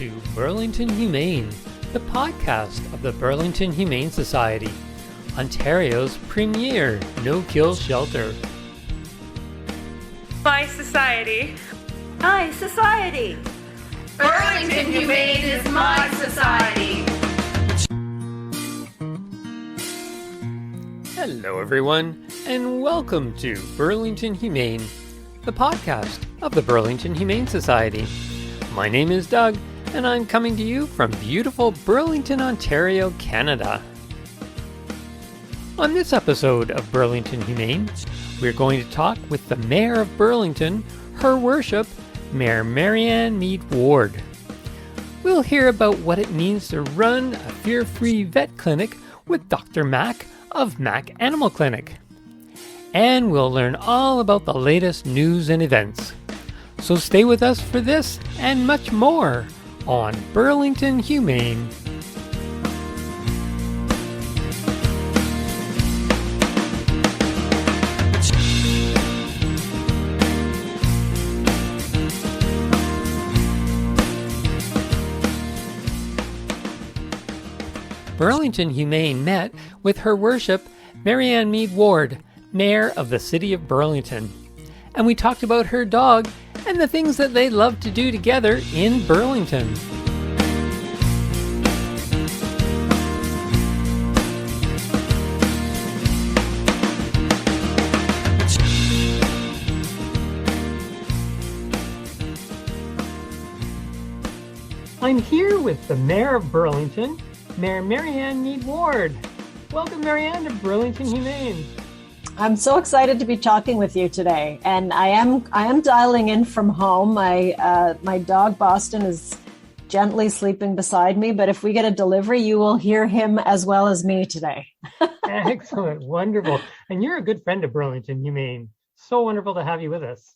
to Burlington Humane, the podcast of the Burlington Humane Society, Ontario's premier no-kill shelter. My society. My society. Burlington Humane is my society. Hello everyone, and welcome to Burlington Humane, the podcast of the Burlington Humane Society. My name is Doug, and I'm coming to you from beautiful Burlington, Ontario, Canada. On this episode of Burlington Humane, we're going to talk with the Mayor of Burlington, Her Worship, Mayor Marianne Meed Ward. We'll hear about what it means to run a fear-free vet clinic with Dr. Mac of Mac Animal Clinic. And we'll learn all about the latest news and events. So stay with us for this and much more on Burlington Humane. Burlington Humane met with Her Worship Marianne Meed Ward, Mayor of the City of Burlington. And we talked about her dog and the things that they love to do together in Burlington. I'm here with the Mayor of Burlington, Mayor Marianne Meed Ward. Welcome, Marianne, to Burlington Humane. I'm so excited to be talking with you today, and I am dialing in from home. My dog Boston is gently sleeping beside me, but if we get a delivery, you will hear him as well as me today. Excellent, wonderful, and you're a good friend of Burlington Humane. So wonderful to have you with us.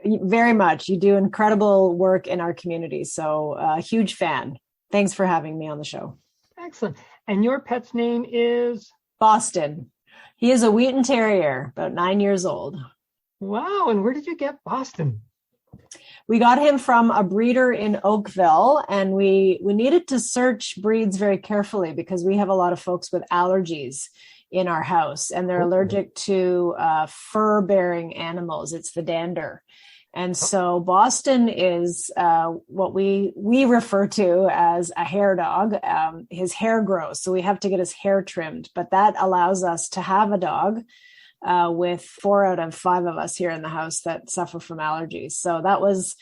Very much. You do incredible work in our community, so a huge fan. Thanks for having me on the show. Excellent. And your pet's name is? Boston. He is a Wheaton Terrier, about 9 years old. Wow. And where did you get Boston? We got him from a breeder in Oakville, and we needed to search breeds very carefully because we have a lot of folks with allergies in our house, and they're allergic to fur-bearing animals. It's the dander. And so Boston is what we refer to as a hair dog. His hair grows, so we have to get his hair trimmed. But that allows us to have a dog with 4 out of 5 of us here in the house that suffer from allergies. So that was,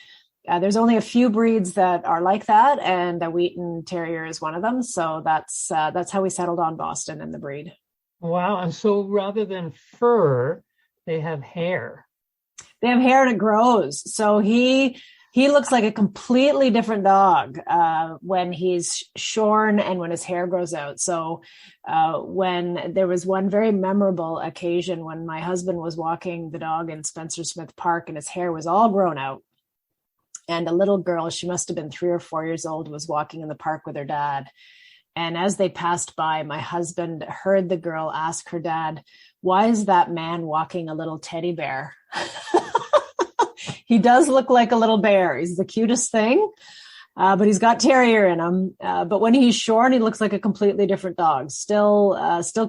there's only a few breeds that are like that, and the Wheaton Terrier is one of them. So that's how we settled on Boston and the breed. Wow. And so rather than fur, they have hair. They have hair that grows. So he looks like a completely different dog when he's shorn and when his hair grows out. So when there was one very memorable occasion when my husband was walking the dog in Spencer Smith Park and his hair was all grown out. And a little girl, she must have been 3 or 4 years old, was walking in the park with her dad. And as they passed by, my husband heard the girl ask her dad, "Why is that man walking a little teddy bear?" He does look like a little bear. He's the cutest thing, but he's got terrier in him. But when he's shorn, he looks like a completely different dog. Still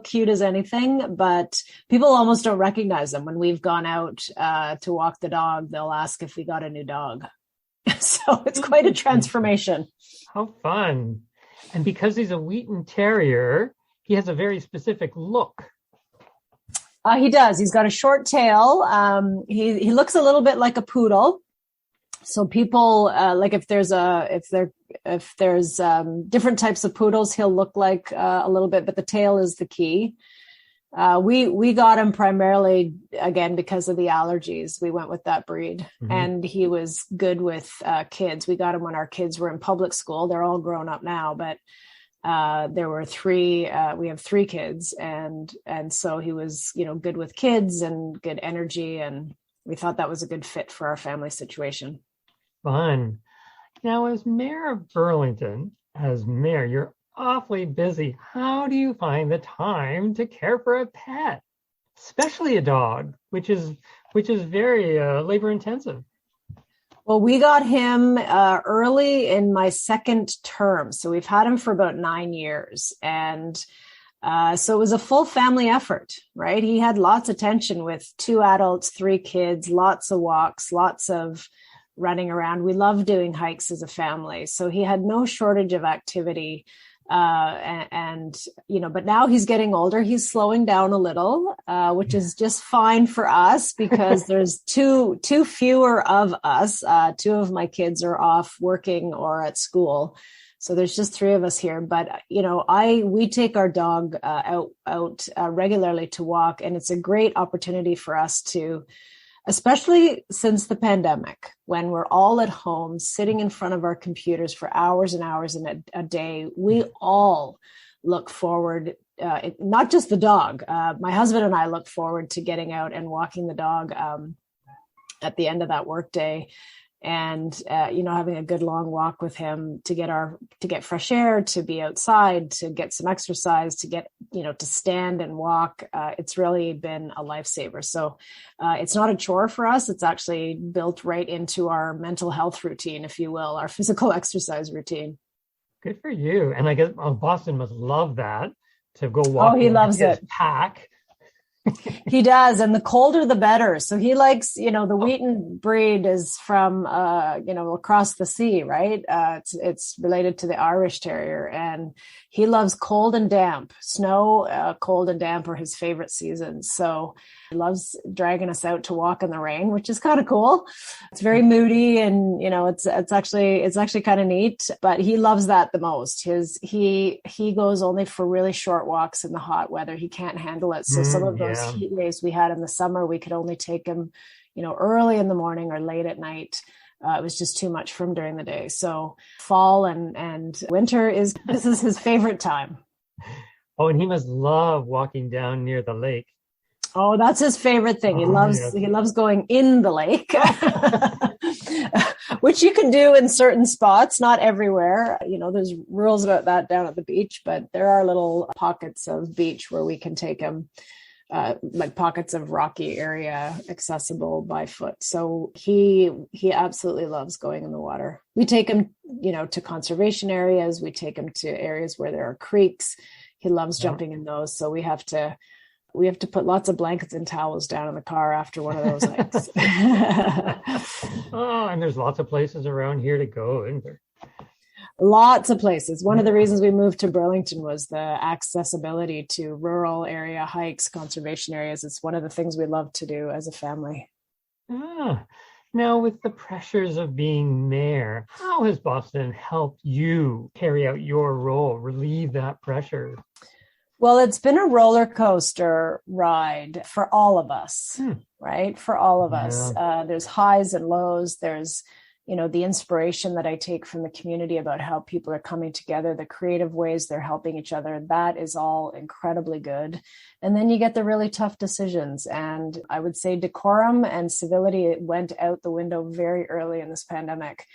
cute as anything, but people almost don't recognize him. When we've gone out to walk the dog, they'll ask if we got a new dog. So it's quite a transformation. How fun. And because he's a Wheaton Terrier, he has a very specific look. He does. He's got a short tail. He looks a little bit like a poodle. So people like if there's different types of poodles, he'll look like a little bit, but the tail is the key. We got him primarily again because of the allergies. We went with that breed, and he was good with kids. We got him when our kids were in public school. They're all grown up now, but there were 3. We have 3 kids, and so he was good with kids and good energy, and we thought that was a good fit for our family situation. Fun. Now, as Mayor of Burlington, you're awfully busy. How do you find the time to care for a pet, especially a dog, which is very labor intensive? Well, we got him early in my second term. So we've had him for about 9 years. And so it was a full family effort, right? He had lots of attention with 2 adults, 3 kids, lots of walks, lots of running around. We love doing hikes as a family. So he had no shortage of activity. But now he's getting older. He's slowing down a little, which is just fine for us because there's two fewer of us. 2 of my kids are off working or at school. So there's just 3 of us here. But, we take our dog out regularly to walk, and it's a great opportunity for us to, especially since the pandemic, when we're all at home sitting in front of our computers for hours and hours in a day, we all look forward, not just the dog. My husband and I look forward to getting out and walking the dog at the end of that workday. And, having a good long walk with him to get fresh air, to be outside, to get some exercise, to get, to stand and walk. It's really been a lifesaver. So it's not a chore for us. It's actually built right into our mental health routine, if you will, our physical exercise routine. Good for you. And I guess Boston must love that, to go walk. Oh, he loves it. Pack. He does. And the colder, the better. So he likes, the Wheaton breed is from, across the sea, right? It's related to the Irish Terrier, and he loves cold and damp. Snow, cold and damp are his favorite seasons. So he loves dragging us out to walk in the rain, which is kind of cool. It's very moody, and, it's actually kind of neat, but he loves that the most. He goes only for really short walks in the hot weather. He can't handle it. So some of those heat waves we had in the summer, we could only take him, early in the morning or late at night. It was just too much for him during the day. So fall and winter this is his favorite time. Oh, and he must love walking down near the lake. Oh, that's his favorite thing. He loves going in the lake, which you can do in certain spots, not everywhere. There's rules about that down at the beach, but there are little pockets of beach where we can take him, like pockets of rocky area accessible by foot. So he absolutely loves going in the water. We take him, to conservation areas. We take him to areas where there are creeks. He loves jumping in those. So we have to put lots of blankets and towels down in the car after one of those hikes. Oh, and there's lots of places around here to go, isn't there? Lots of places. One of the reasons we moved to Burlington was the accessibility to rural area hikes, conservation areas. It's one of the things we love to do as a family. Now, with the pressures of being mayor, how has Boston helped you carry out your role, relieve that pressure? Well, it's been a roller coaster ride for all of us, right? For all of us. There's highs and lows. There's, the inspiration that I take from the community about how people are coming together, the creative ways they're helping each other. That is all incredibly good. And then you get the really tough decisions. And I would say decorum and civility went out the window very early in this pandemic.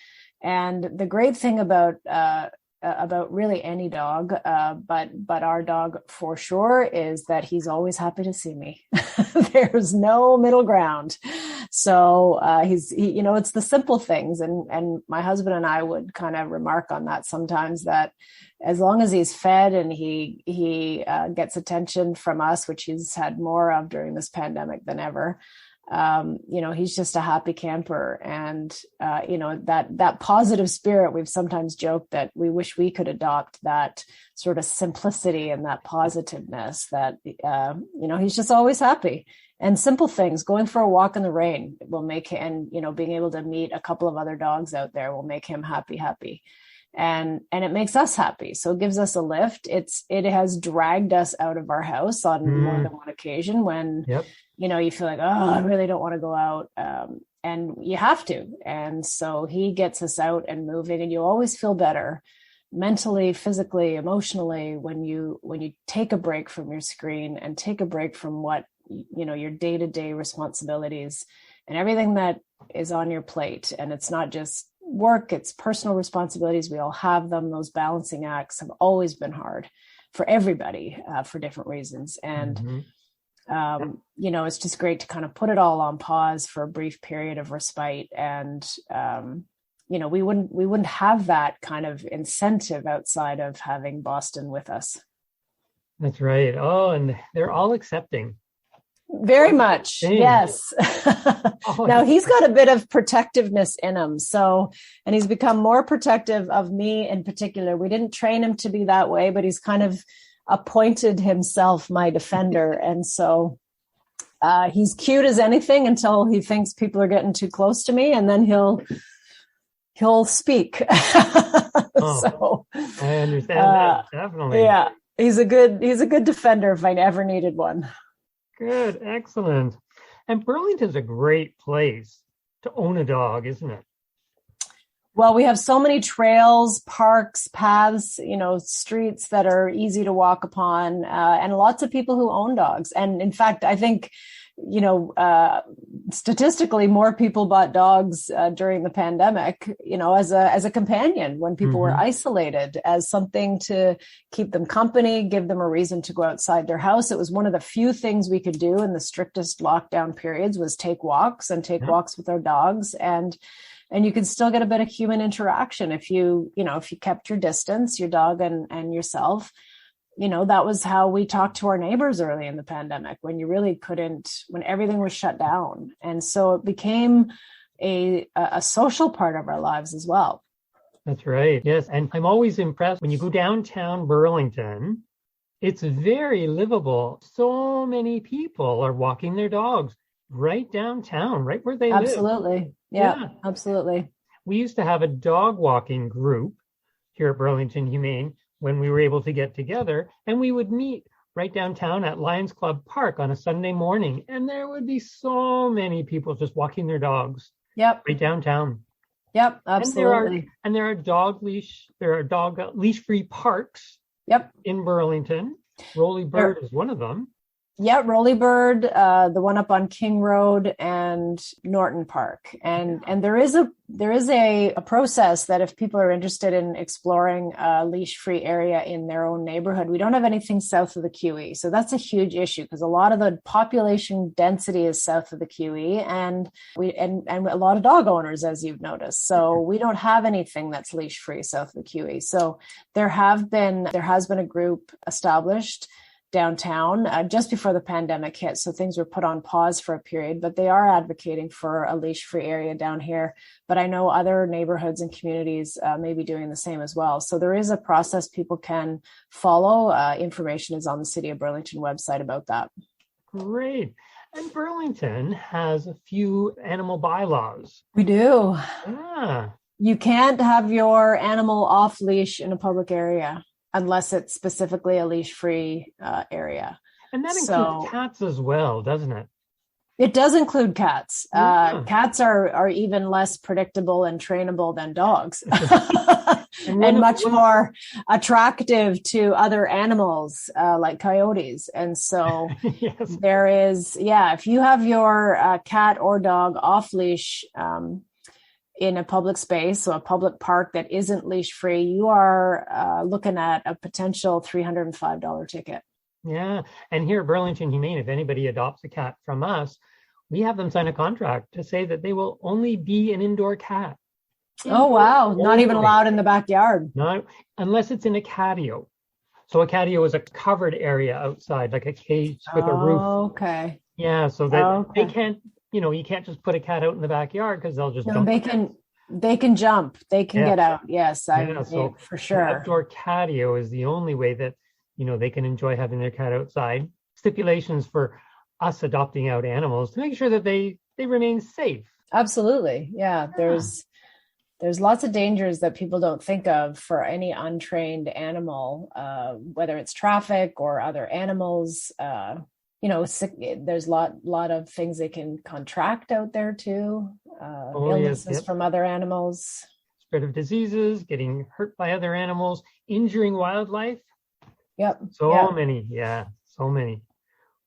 And the great thing about really any dog, but our dog for sure, is that he's always happy to see me. There's no middle ground. So it's the simple things. And my husband and I would kind of remark on that sometimes, that as long as he's fed and he gets attention from us, which he's had more of during this pandemic than ever, he's just a happy camper. And, that positive spirit, we've sometimes joked that we wish we could adopt that sort of simplicity and that positiveness that, he's just always happy. And simple things, going for a walk in the rain will make him, and, being able to meet a couple of other dogs out there will make him happy. And it makes us happy. So it gives us a lift. It has dragged us out of our house on more than one occasion when, you feel like, oh, I really don't want to go out. And you have to. And so he gets us out and moving, and you always feel better mentally, physically, emotionally, when you take a break from your screen and take a break from what, your day-to-day responsibilities and everything that is on your plate. And it's not just work, it's personal responsibilities. We all have them. Those balancing acts have always been hard for everybody for different reasons. And It's just great to kind of put it all on pause for a brief period of respite. And, we wouldn't have that kind of incentive outside of having Boston with us. That's right. Oh, and they're all accepting. Very much. Dang. Yes. Now he's got a bit of protectiveness in him. And he's become more protective of me in particular. We didn't train him to be that way, but he's kind of appointed himself my defender. And so he's cute as anything until he thinks people are getting too close to me, and then he'll speak. So I understand that, definitely. Yeah, he's a good defender if I ever needed one. Good, excellent. And Burlington's a great place to own a dog, isn't it? Well, we have so many trails, parks, paths, streets that are easy to walk upon, and lots of people who own dogs. And in fact, I think, statistically, more people bought dogs during the pandemic, as a companion when people were isolated, as something to keep them company, give them a reason to go outside their house. It was one of the few things we could do in the strictest lockdown periods was take walks with our dogs. And you can still get a bit of human interaction if you kept your distance, your dog and yourself. That was how we talked to our neighbors early in the pandemic, when you really couldn't, when everything was shut down. And so it became a social part of our lives as well. That's right. Yes. And I'm always impressed when you go downtown Burlington, it's very livable. So many people are walking their dogs right downtown, right where they live. Absolutely. Yeah, absolutely. We used to have a dog walking group here at Burlington Humane when we were able to get together, and we would meet right downtown at Lions Club Park on a Sunday morning. And there would be so many people just walking their dogs. Yep. Right downtown. Yep, absolutely. And there are dog leash-free parks. Yep. In Burlington. Rolly Bird is one of them. Yeah, Rolly Bird, the one up on King Road, and Norton Park. And there is a process that if people are interested in exploring a leash-free area in their own neighborhood, we don't have anything south of the QE. So that's a huge issue because a lot of the population density is south of the QE, and a lot of dog owners, as you've noticed. So we don't have anything that's leash-free south of the QE. So there has been a group established downtown just before the pandemic hit. So things were put on pause for a period, but they are advocating for a leash-free area down here. But I know other neighborhoods and communities may be doing the same as well. So there is a process people can follow. Information is on the City of Burlington website about that. Great. And Burlington has a few animal bylaws. We do. Yeah. You can't have your animal off leash in a public area unless it's specifically a leash-free area. And that includes cats as well, doesn't it? It does include cats. Cats are even less predictable and trainable than dogs and much more attractive to other animals like coyotes. And so yes. There is, if you have your cat or dog off leash in a public space, so a public park that isn't leash free, you are looking at a potential $305 ticket. Yeah. And here at Burlington Humane, if anybody adopts a cat from us, we have them sign a contract to say that they will only be an indoor cat. Oh, wow. Not even allowed in the backyard. Not unless it's in a catio. So a catio is a covered area outside, like a cage with a roof. Okay. Yeah. So that they can't, you can't just put a cat out in the backyard because they'll just jump. They can jump. They can get out. Yes, so for sure. Outdoor catio is the only way that, they can enjoy having their cat outside. Stipulations for us adopting out animals to make sure that they remain safe. Absolutely. Yeah. There's lots of dangers that people don't think of for any untrained animal, whether it's traffic or other animals. There's a lot of things they can contract out there too. Illnesses from other animals. Spread of diseases, getting hurt by other animals, injuring wildlife. Yep. So many.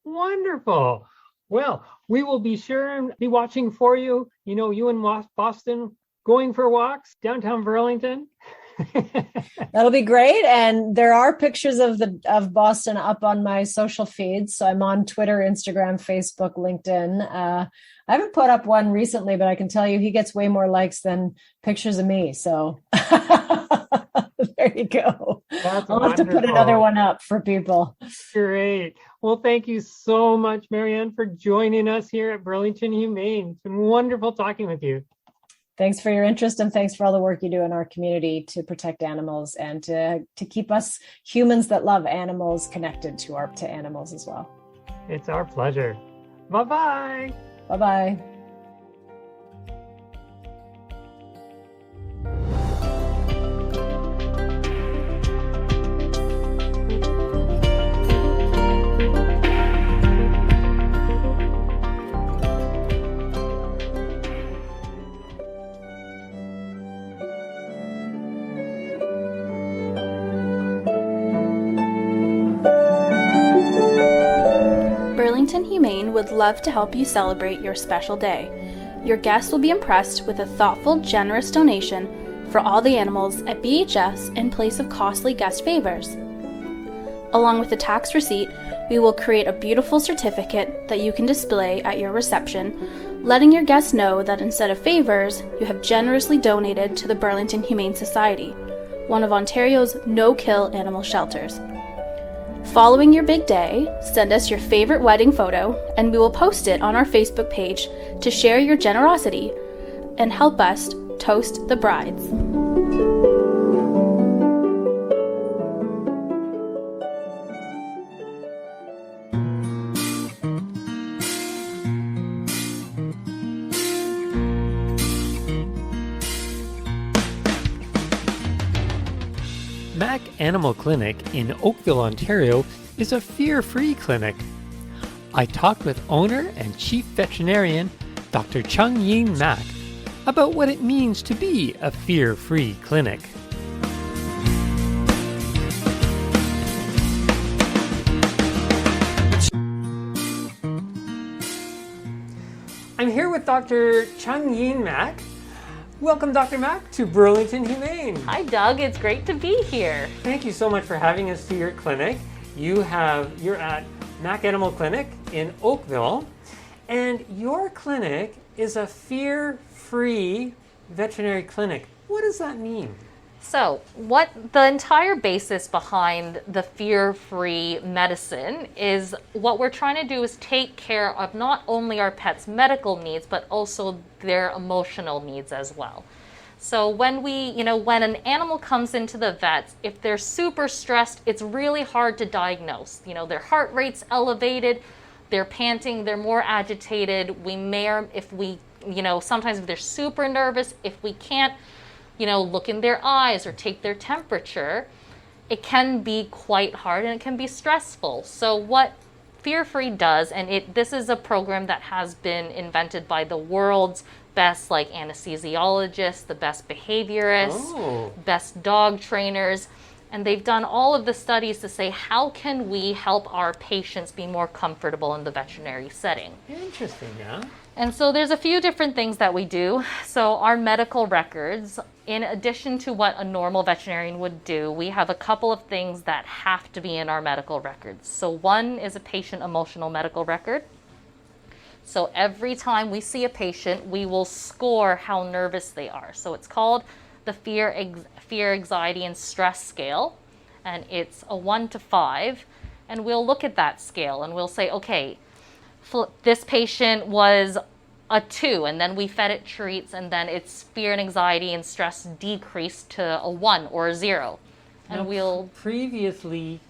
Wonderful. Well, we will be sure and be watching for you. You in Boston, going for walks downtown Burlington. That'll be great. And there are pictures of Boston up on my social feeds. So I'm on Twitter, Instagram, Facebook, LinkedIn. I haven't put up one recently, but I can tell you he gets way more likes than pictures of me. So there you go. I'll have to put another one up for people. Great. Well, thank you so much, Marianne, for joining us here at Burlington Humane. It's been wonderful talking with you. Thanks for your interest, and thanks for all the work you do in our community to protect animals and to keep us humans that love animals connected to animals as well. It's our pleasure. Bye-bye. Bye-bye. Burlington Humane would love to help you celebrate your special day. Your guests will be impressed with a thoughtful, generous donation for all the animals at BHS in place of costly guest favors. Along with the tax receipt, we will create a beautiful certificate that you can display at your reception, letting your guests know that instead of favors, you have generously donated to the Burlington Humane Society, one of Ontario's no-kill animal shelters. Following your big day, send us your favorite wedding photo and we will post it on our Facebook page to share your generosity and help us toast the brides. Mac Animal Clinic in Oakville, Ontario is a fear-free clinic. I talked with owner and chief veterinarian Dr. Chung Yeen Mac about what it means to be a fear-free clinic. I'm here with Dr. Chung Yeen Mac. Welcome, Dr. Mac, to Burlington Humane. Hi, Doug. It's great to be here. Thank you so much for having us to your clinic. You're at Mac Animal Clinic in Oakville, and your clinic is a fear-free veterinary clinic. What does that mean? So, what the entire basis behind the fear-free medicine is, what we're trying to do is take care of not only our pets' medical needs, but also their emotional needs as well. So when when an animal comes into the vets, if they're super stressed, it's really hard to diagnose. Their heart rate's elevated, they're panting, they're more agitated. Sometimes if they're super nervous, if we can't look in their eyes or take their temperature, it can be quite hard and it can be stressful. So what Fear Free does, and this is a program that has been invented by the world's best anesthesiologists, the best behaviorists, best dog trainers, and they've done all of the studies to say, how can we help our patients be more comfortable in the veterinary setting? Interesting, yeah. And so there's a few different things that we do. So our medical records, in addition to what a normal veterinarian would do, we have a couple of things that have to be in our medical records. So one is a patient emotional medical record. So every time we see a patient, we will score how nervous they are. So it's called the fear, anxiety, and stress scale. And it's a 1 to 5. And we'll look at that scale and we'll say, okay, this patient was a 2, and then we fed it treats, and then its fear and anxiety and stress decreased to a 1 or a 0. And previously,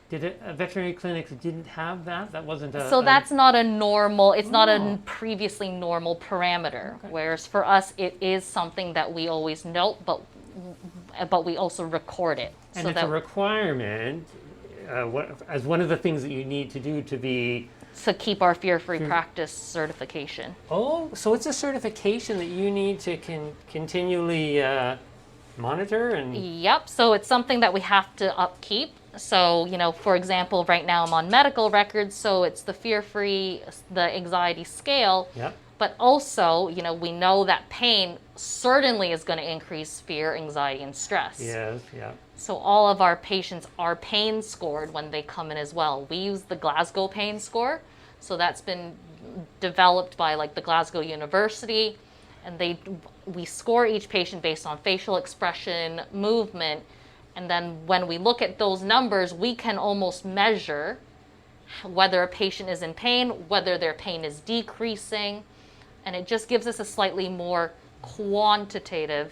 veterinary clinics didn't have that? That wasn't that's not a normal, it's not a previously normal parameter. Okay. Whereas for us, it is something that we always note, but we also record it. And it's a requirement, as one of the things that you need to do to keep our fear-free practice certification. Oh, so it's a certification that you need to continually monitor and... Yep, so it's something that we have to upkeep. So, for example, right now I'm on medical records, so it's the fear-free, the anxiety scale. Yep. But also, we know that pain certainly is going to increase fear, anxiety, and stress. Yes, yeah. So all of our patients are pain scored when they come in as well. We use the Glasgow pain score. So that's been developed by the Glasgow University. And we score each patient based on facial expression, movement. And then when we look at those numbers, we can almost measure whether a patient is in pain, whether their pain is decreasing. And it just gives us a slightly more quantitative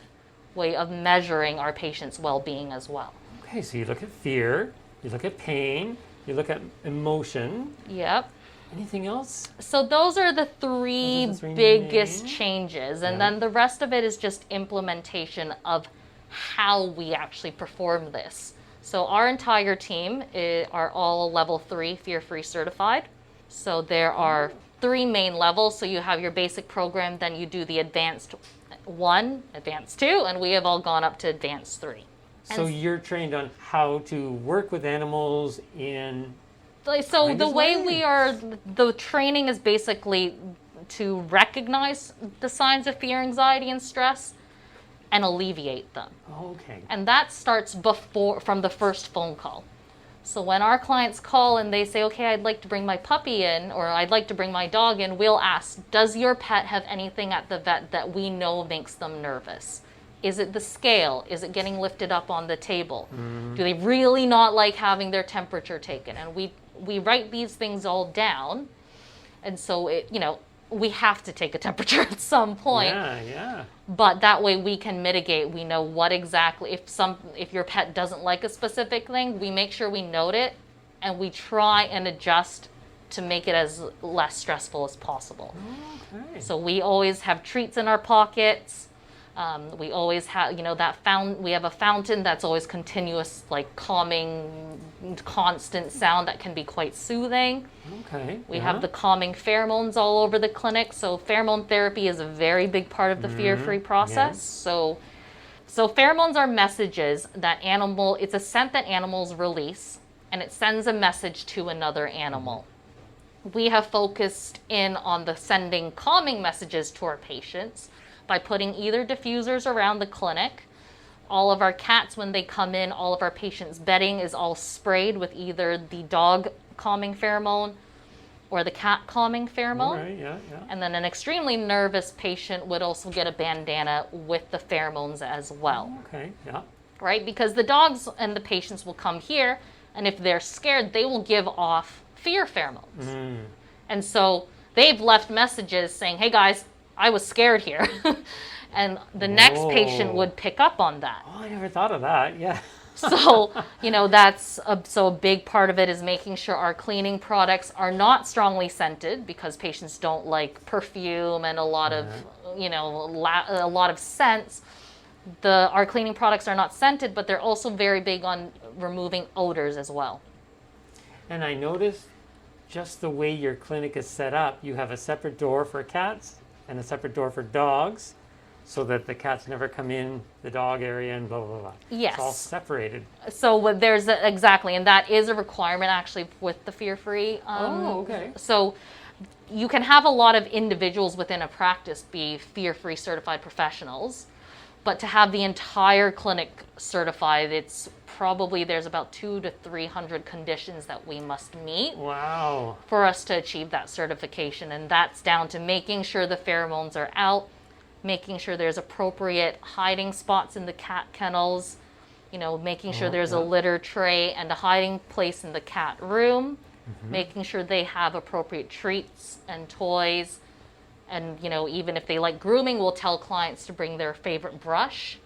way of measuring our patient's well-being as well. Okay, so you look at fear, you look at pain, you look at emotion. Yep. Anything else? So those are the three biggest changes. And then the rest of it is just implementation of how we actually perform this. So our entire team are all level 3 fear-free certified. So there are 3 main levels. So you have your basic program, then you do the advanced 1, advanced 2, and we have all gone up to advanced 3. So you're trained on how to work with animals in... So the way the training is basically to recognize the signs of fear, anxiety, and stress and alleviate them. Okay. And that starts from the first phone call. So when our clients call and they say, okay, I'd like to bring my puppy in, or I'd like to bring my dog in, we'll ask, does your pet have anything at the vet that we know makes them nervous? Is it the scale? Is it getting lifted up on the table? Do they really not like having their temperature taken? And we write these things all down. And so we have to take a temperature at some point. Yeah. But that way we can mitigate. We know what exactly, if your pet doesn't like a specific thing, we make sure we note it and we try and adjust to make it as less stressful as possible. Okay. So we always have treats in our pockets. We always have, we have a fountain that's always continuous, calming, constant sound that can be quite soothing. Okay. We have the calming pheromones all over the clinic. So pheromone therapy is a very big part of the fear-free process. Yes. So pheromones are messages it's a scent that animals release, and it sends a message to another animal. We have focused in on the sending calming messages to our patients by putting either diffusers around the clinic. All of our cats, when they come in, all of our patients' bedding is all sprayed with either the dog calming pheromone or the cat calming pheromone. Right, yeah. And then an extremely nervous patient would also get a bandana with the pheromones as well. Okay, yeah. Right? Because the dogs and the patients will come here, and if they're scared, they will give off fear pheromones. And so they've left messages saying, hey guys, I was scared here. And the next patient would pick up on that. Oh, I never thought of that. Yeah. So, that's a big part of it is making sure our cleaning products are not strongly scented, because patients don't like perfume and a lot of, a lot of scents. Our cleaning products are not scented, but they're also very big on removing odors as well. And I noticed just the way your clinic is set up, you have a separate door for cats and a separate door for dogs, so that the cats never come in the dog area and blah, blah, blah. Yes. It's all separated. So exactly, and that is a requirement actually with the fear-free. Okay. So you can have a lot of individuals within a practice be fear-free certified professionals, but to have the entire clinic certified, there's about 200 to 300 conditions that we must meet. Wow. For us to achieve that certification. And that's down to making sure the pheromones are out, making sure there's appropriate hiding spots in the cat kennels, making sure there's a litter tray and a hiding place in the cat room, making sure they have appropriate treats and toys. And, even if they like grooming, we'll tell clients to bring their favorite brush.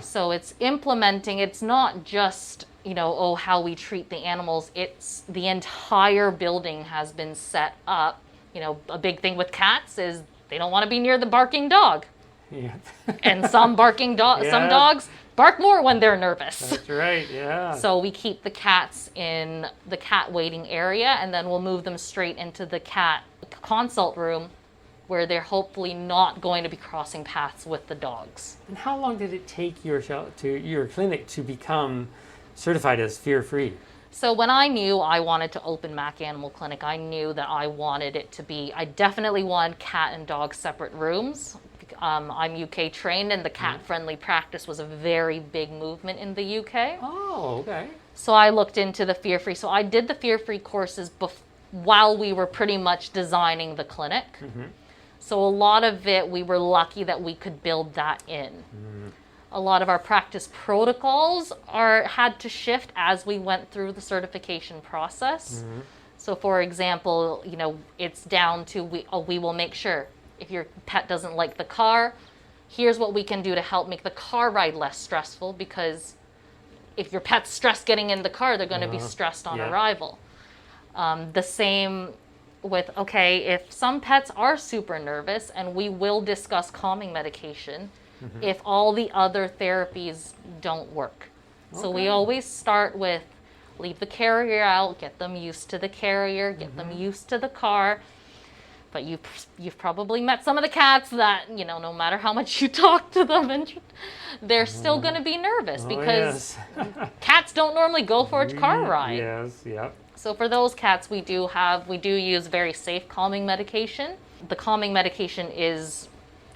So it's implementing, it's not just, how we treat the animals. It's the entire building has been set up. A big thing with cats is they don't want to be near the barking dog. Yeah. And some dogs bark more when they're nervous. That's right, yeah. So we keep the cats in the cat waiting area, and then we'll move them straight into the cat consult room, where they're hopefully not going to be crossing paths with the dogs. And how long did it take your clinic to become certified as fear-free? So when I knew I wanted to open Mac Animal Clinic, I knew that I wanted it to be, I definitely wanted cat and dog separate rooms. I'm UK trained, and the cat-friendly practice was a very big movement in the UK. Oh, okay. So I looked into the fear-free. So I did the fear-free courses while we were pretty much designing the clinic. So a lot of it, we were lucky that we could build that in. A lot of our practice protocols had to shift as we went through the certification process. So for example, you know, it's down to we will make sure if your pet doesn't like the car, here's what we can do to help make the car ride less stressful, because if your pet's stressed getting in the car, they're going to be stressed on arrival. The same with, okay, if some pets are super nervous, and we will discuss calming medication if all the other therapies don't work. So we always start with leave the carrier out, get them used to the carrier, get them used to the car. But you've probably met some of the cats that, you know, no matter how much you talk to them, and they're still going to be nervous because cats don't normally go for a car ride. Yes, yep. So for those cats, we do use very safe calming medication. The calming medication is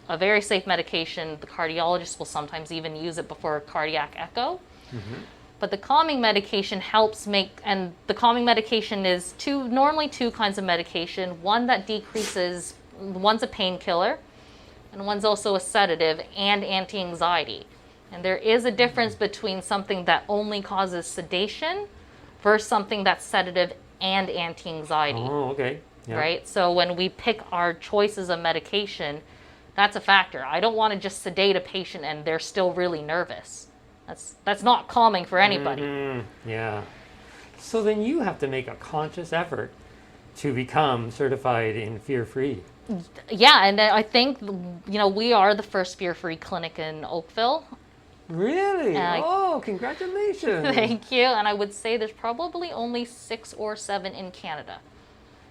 a very safe medication. The cardiologist will sometimes even use it before a cardiac echo. But the calming medication and the calming medication is normally two kinds of medication. One that decreases, one's a painkiller, and one's also a sedative and anti-anxiety. And there is a difference between something that only causes sedation versus something that's sedative and anti-anxiety. Oh, okay. Yep. Right? So when we pick our choices of medication, that's a factor. I don't want to just sedate a patient and they're still really nervous. That's not calming for anybody. Yeah. So then you have to make a conscious effort to become certified in fear-free. Yeah, and I think, you know, we are the first fear-free clinic in Oakville. Really? Oh, congratulations. Thank you. And I would say there's probably only 6 or 7 in Canada.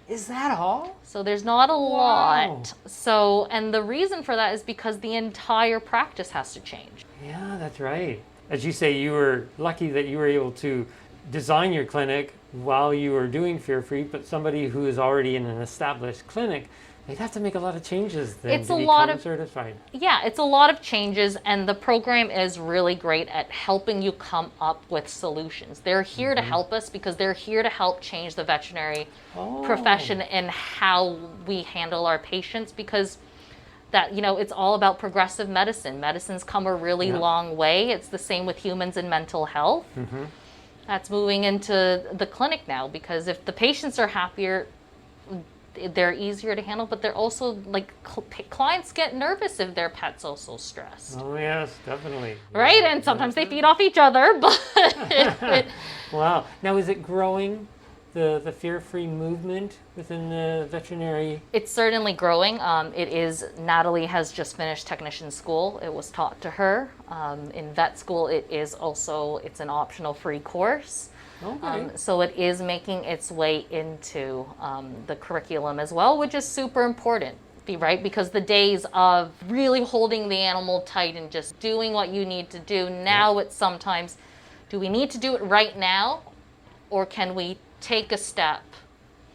Is that all? So there's not a lot. So, and the reason for that is because the entire practice has to change. Yeah, that's right. As you say, you were lucky that you were able to design your clinic while you were doing fear-free, but somebody who is already in an established clinic, they'd have to make a lot of changes then to become certified. Yeah, it's a lot of changes, and the program is really great at helping you come up with solutions. They're here to help us because they're here to help change the veterinary profession and how we handle our patients, because that, you know, it's all about progressive medicine. Medicine's come a really long way. It's the same with humans and mental health. That's moving into the clinic now, because if the patients are happier, they're easier to handle, but they're also, like, clients get nervous if their pet's also stressed. Oh, yes, definitely. Right? And sometimes they feed off each other, but... Wow. Now, is it growing, the fear-free movement within the veterinary? It's certainly growing. Natalie has just finished technician school. It was taught to her. In vet school, it's an optional free course. Okay. So it is making its way into the curriculum as well, which is super important, right? Because the days of really holding the animal tight and just doing what you need to do, now it's sometimes, do we need to do it right now? Or can we take a step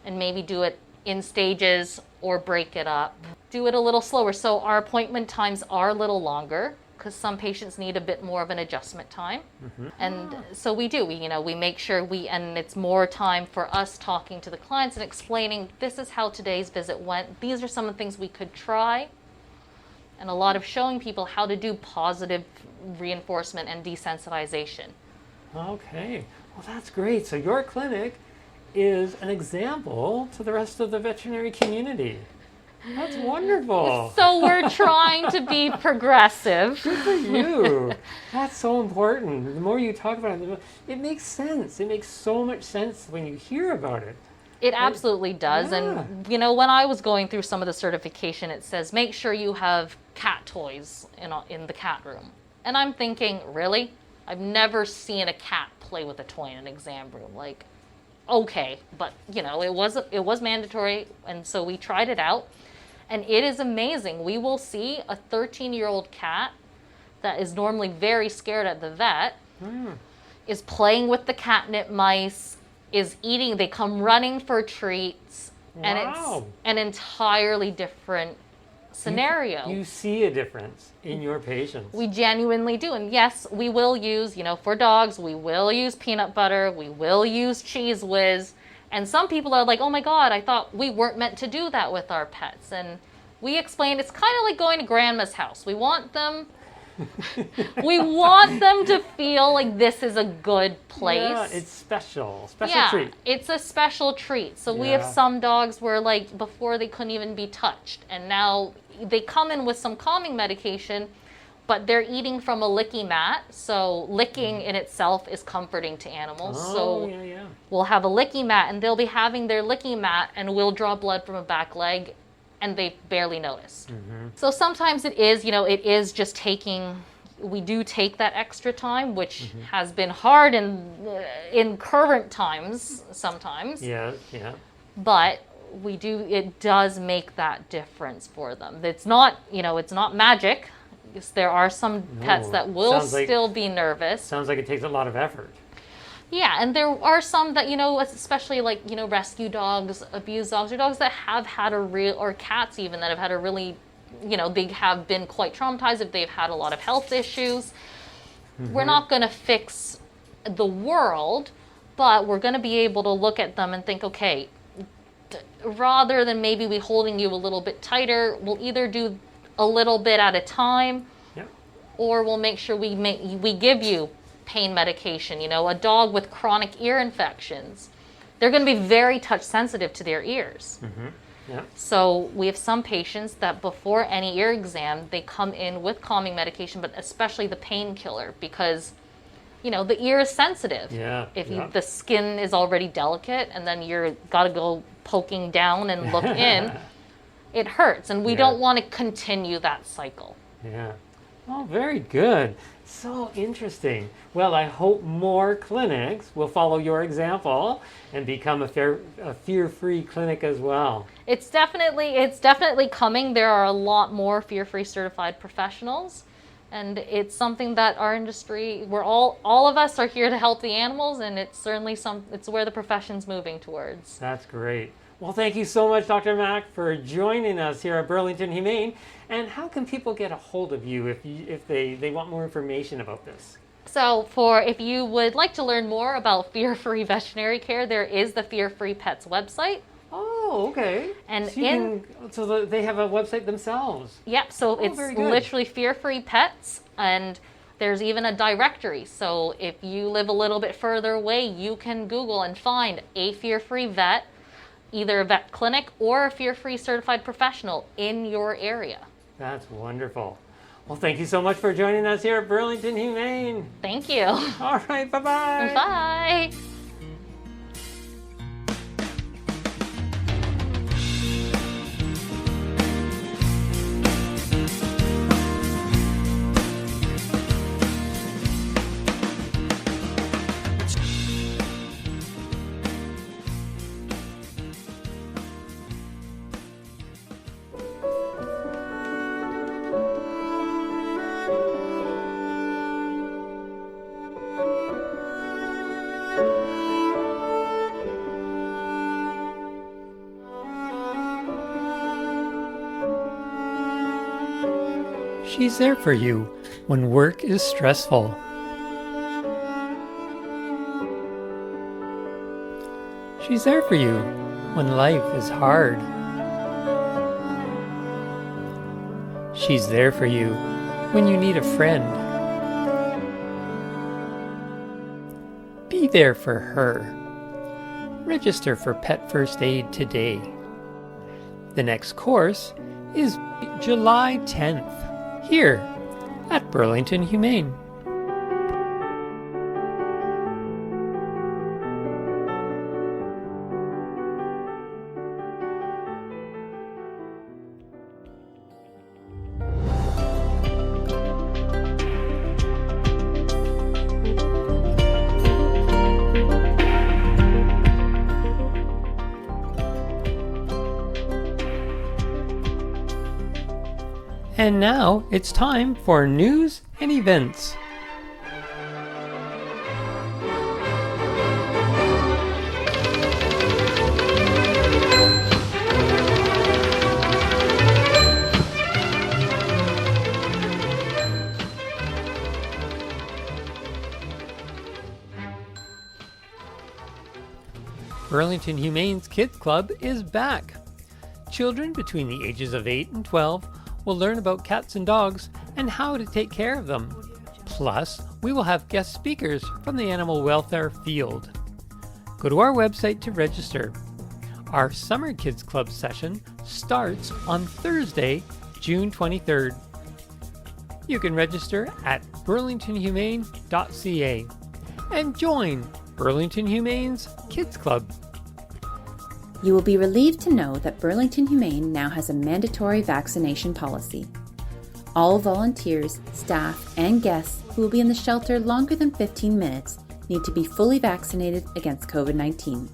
and maybe do it in stages or break it up? Do it a little slower. So our appointment times are a little longer, because some patients need a bit more of an adjustment time. And so we make sure and it's more time for us talking to the clients and explaining, this is how today's visit went. These are some of the things we could try. And a lot of showing people how to do positive reinforcement and desensitization. Okay. Well, that's great. So your clinic is an example to the rest of the veterinary community. That's wonderful. So we're trying to be progressive. Good for you. That's so important. The more you talk about it, it makes sense. It makes so much sense when you hear about it. It absolutely does. Yeah. And, you know, when I was going through some of the certification, it says, make sure you have cat toys in the cat room. And I'm thinking, really? I've never seen a cat play with a toy in an exam room. Like, okay. But, you know, it was mandatory. And so we tried it out. And it is amazing. We will see a 13-year-old cat that is normally very scared at the vet is playing with the catnip mice is eating, they come running for treats, and Wow. it's an entirely different scenario. You see a difference in your patients. We genuinely do. And yes, we will use, for dogs, we will use peanut butter, we will use Cheese Whiz. And some people are like, oh my God, I thought we weren't meant to do that with our pets. And we explain it's kind of like going to grandma's house. We want them to feel like this is a good place. Yeah, it's special Yeah, treat. it's a special treat. So we have some dogs where like before they couldn't even be touched, and now they come in with some calming medication, but they're eating from a licky mat. So licking in itself is comforting to animals. We'll have a licky mat, and they'll be having their licky mat, and we'll draw blood from a back leg, and they barely notice. So sometimes it is just we do take that extra time, which has been hard in current times sometimes. Yeah. But it does make that difference for them. It's not magic. There are some pets that will still be nervous. Sounds like it takes a lot of effort. Yeah, and there are some that, especially like, rescue dogs, abused dogs, or dogs that have had or cats even that have had a really, they have been quite traumatized if they've had a lot of health issues. We're not going to fix the world, but we're going to be able to look at them and think, okay, rather than maybe we holding you a little bit tighter, we'll either do a little bit at a time, or we'll make sure we give you pain medication. A dog with chronic ear infections, they're going to be very touch sensitive to their ears. So we have some patients that before any ear exam, they come in with calming medication, but especially the painkiller, because the ear is sensitive. The skin is already delicate, and then you're got to go poking down and look in, it hurts, and we don't want to continue that cycle. Oh, very good. So interesting. Well, I hope more clinics will follow your example and become a fear-free clinic as well. It's definitely coming. There are a lot more fear-free certified professionals, and it's something that our industry, all of us are here to help the animals, and it's certainly it's where the profession's moving towards. That's great. Well, thank you so much, Dr. Mack, for joining us here at Burlington Humane. And how can people get a hold of you if they want more information about this? So if you would like to learn more about fear-free veterinary care, there is the Fear-Free Pets website. Oh, okay. And so they have a website themselves. Yep. So it's literally Fear-Free Pets, and there's even a directory. So if you live a little bit further away, you can Google and find a fear-free vet, either a vet clinic or a fear-free certified professional in your area. That's wonderful. Well, thank you so much for joining us here at Burlington Humane. Thank you. All right, bye-bye. Bye. She's there for you when work is stressful. She's there for you when life is hard. She's there for you when you need a friend. Be there for her. Register for Pet First Aid today. The next course is July 10th. Here at Burlington Humane. And now it's time for news and events. Burlington Humane's Kids Club is back. Children between the ages of 8 and 12 will learn about cats and dogs and how to take care of them. Plus, we will have guest speakers from the animal welfare field. Go to our website to register. Our Summer Kids Club session starts on Thursday, June 23rd. You can register at burlingtonhumane.ca and join Burlington Humane's Kids Club. You will be relieved to know that Burlington Humane now has a mandatory vaccination policy. All volunteers, staff, and guests who will be in the shelter longer than 15 minutes need to be fully vaccinated against COVID-19.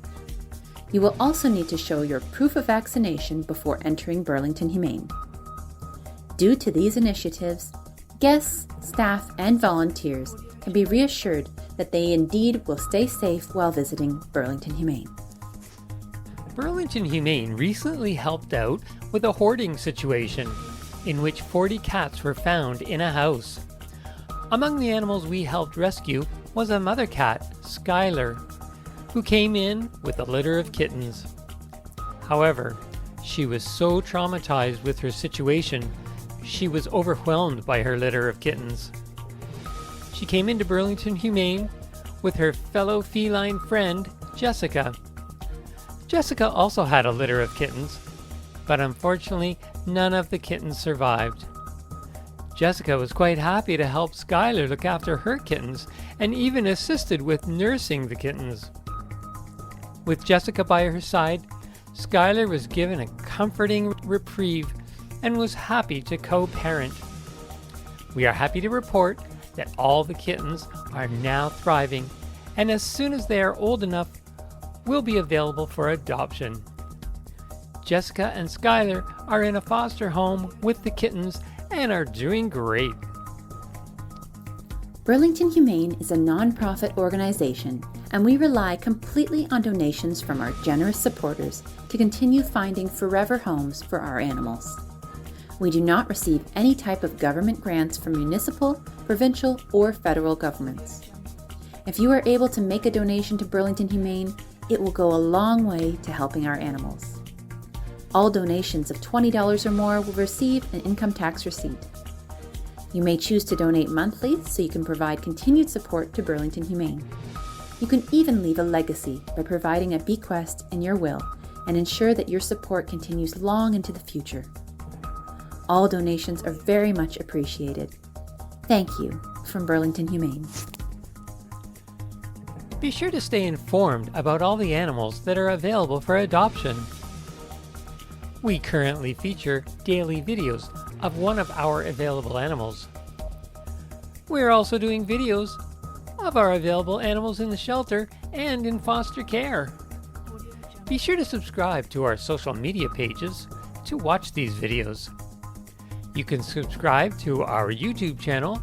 You will also need to show your proof of vaccination before entering Burlington Humane. Due to these initiatives, guests, staff, and volunteers can be reassured that they indeed will stay safe while visiting Burlington Humane. Burlington Humane recently helped out with a hoarding situation in which 40 cats were found in a house. Among the animals we helped rescue was a mother cat, Skylar, who came in with a litter of kittens. However, she was so traumatized with her situation, she was overwhelmed by her litter of kittens. She came into Burlington Humane with her fellow feline friend, Jessica. Jessica also had a litter of kittens, but unfortunately, none of the kittens survived. Jessica was quite happy to help Skylar look after her kittens and even assisted with nursing the kittens. With Jessica by her side, Skylar was given a comforting reprieve and was happy to co-parent. We are happy to report that all the kittens are now thriving, and as soon as they are old enough, will be available for adoption. Jessica and Skylar are in a foster home with the kittens and are doing great. Burlington Humane is a non-profit organization, and we rely completely on donations from our generous supporters to continue finding forever homes for our animals. We do not receive any type of government grants from municipal, provincial, or federal governments. If you are able to make a donation to Burlington Humane, it will go a long way to helping our animals. All donations of $20 or more will receive an income tax receipt. You may choose to donate monthly so you can provide continued support to Burlington Humane. You can even leave a legacy by providing a bequest in your will and ensure that your support continues long into the future. All donations are very much appreciated. Thank you from Burlington Humane. Be sure to stay informed about all the animals that are available for adoption. We currently feature daily videos of one of our available animals. We are also doing videos of our available animals in the shelter and in foster care. Be sure to subscribe to our social media pages to watch these videos. You can subscribe to our YouTube channel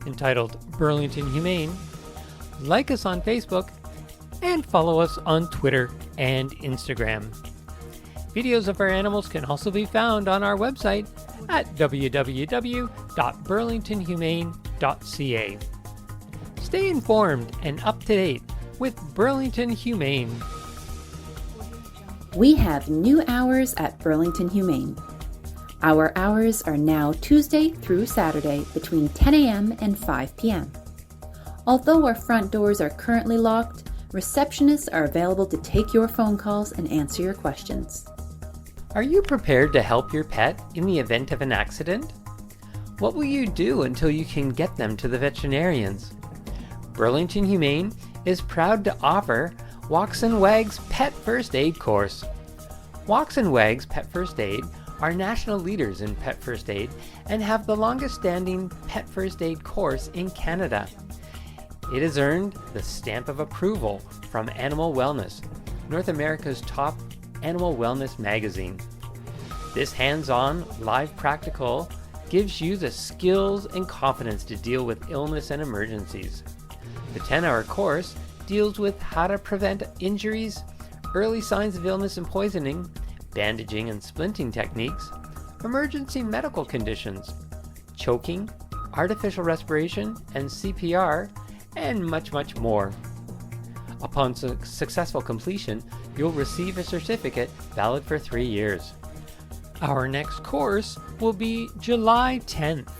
entitled Burlington Humane, like us on Facebook, and follow us on Twitter and Instagram. Videos of our animals can also be found on our website at www.burlingtonhumane.ca. Stay informed and up to date with Burlington Humane. We have new hours at Burlington Humane. Our hours are now Tuesday through Saturday between 10 a.m. and 5 p.m. Although our front doors are currently locked, receptionists are available to take your phone calls and answer your questions. Are you prepared to help your pet in the event of an accident? What will you do until you can get them to the veterinarians? Burlington Humane is proud to offer Walks and Wags Pet First Aid course. Walks and Wags Pet First Aid are national leaders in pet first aid and have the longest standing pet first aid course in Canada. It has earned the stamp of approval from Animal Wellness, North America's top animal wellness magazine. This hands-on, live practical gives you the skills and confidence to deal with illness and emergencies. The 10-hour course deals with how to prevent injuries, early signs of illness and poisoning, bandaging and splinting techniques, emergency medical conditions, choking, artificial respiration and CPR, and much, much more. Upon successful completion, you'll receive a certificate valid for 3 years. Our next course will be July 10th.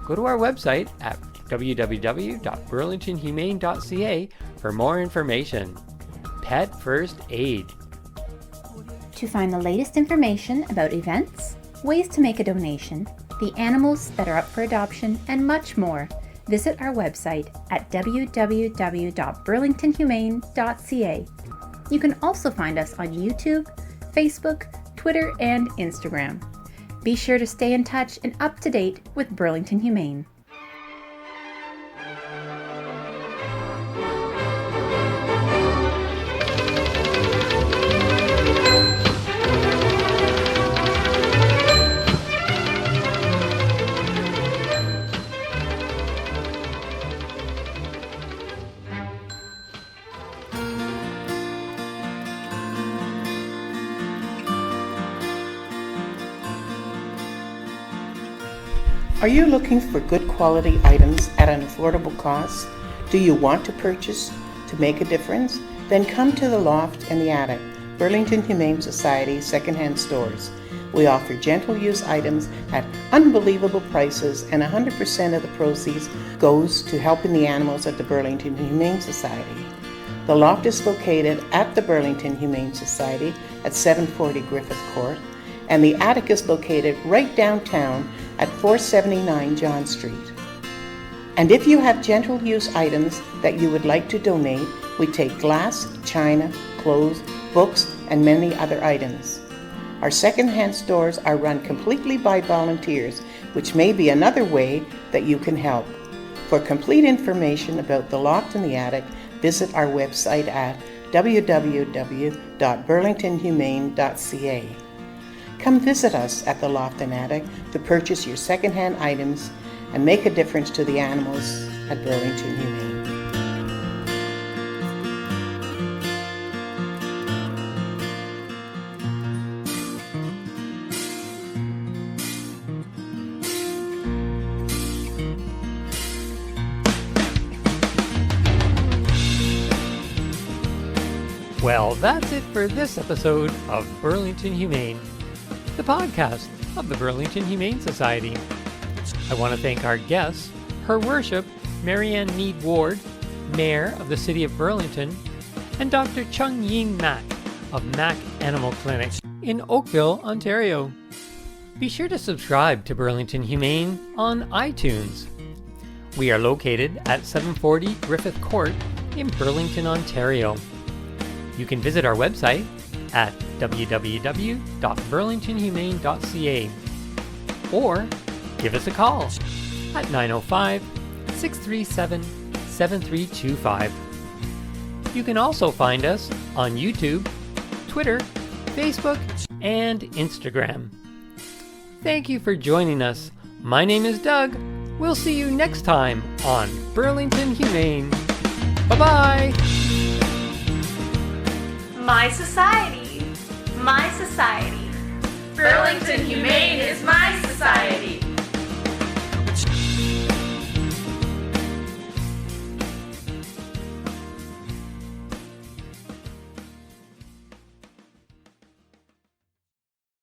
Go to our website at www.burlingtonhumane.ca for more information. Pet First Aid. To find the latest information about events, ways to make a donation, the animals that are up for adoption, and much more, visit our website at www.burlingtonhumane.ca. You can also find us on YouTube, Facebook, Twitter, and Instagram. Be sure to stay in touch and up to date with Burlington Humane. Are you looking for good quality items at an affordable cost? Do you want to purchase to make a difference? Then come to the Loft and the Attic, Burlington Humane Society secondhand stores. We offer gentle use items at unbelievable prices, and 100% of the proceeds goes to helping the animals at the Burlington Humane Society. The Loft is located at the Burlington Humane Society at 740 Griffith Court, and the Attic is located right downtown at 479 John Street. And if you have gentle use items that you would like to donate, we take glass, china, clothes, books, and many other items. Our secondhand stores are run completely by volunteers, which may be another way that you can help. For complete information about the Loft and the Attic, visit our website at www.burlingtonhumane.ca. Come visit us at the Loft and Attic to purchase your secondhand items and make a difference to the animals at Burlington Humane. Well, that's it for this episode of Burlington Humane, the podcast of the Burlington Humane Society. I want to thank our guests, Her Worship Marianne Meed Ward, Mayor of the City of Burlington, and Dr. Chung Yeen of Mac Animal Clinic in Oakville, Ontario. Be sure to subscribe to Burlington Humane on iTunes. We are located at 740 Griffith Court in Burlington, Ontario. You can visit our website at www.burlingtonhumane.ca or give us a call at 905-637-7325. You can also find us on YouTube, Twitter, Facebook, and Instagram. Thank you for joining us. My name is Doug. We'll see you next time on Burlington Humane. Bye-bye! My society. My society. Burlington Humane is my society.